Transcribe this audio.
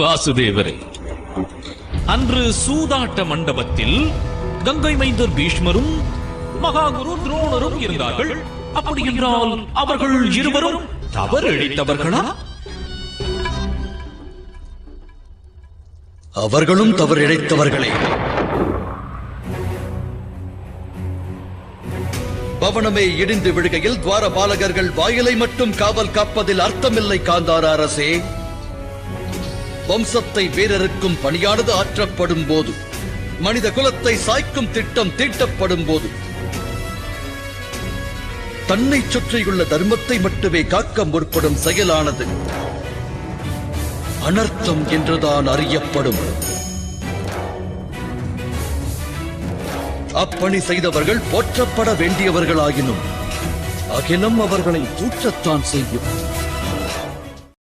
வாசுதேவரே, அன்று சூதாட்ட மண்டபத்தில் கங்கை மைந்தர் பீஷ்மரும் மகாகுரு துரோணரும் இருந்தார்கள். அப்படி என்றால் அவர்கள் இருவரும் தவறு இழைத்தவர்களா? அவர்களும் தவறு இழைத்தவர்களே. பவனமே இடிந்து விழுகையில் துவாரபாலகர்கள் வாயிலை மட்டும் காவல் காப்பதில் அர்த்தமில்லை காந்தார அரசே. வம்சத்தை வேறறுக்கும் பணியானது ஆற்றப்படும் போது, மனித குலத்தை சாய்க்கும் திட்டம் தீட்டப்படும் போது, தன்னை சுற்றியுள்ள தர்மத்தை மட்டுமே காக்க முற்படும் செயலானது அனர்த்தம் என்றுதான் அறியப்படும். அப்பணி செய்தவர்கள் போற்றப்பட வேண்டியவர்களாயினும் அகிலம் அவர்களை தூற்றத்தான் செய்யும்.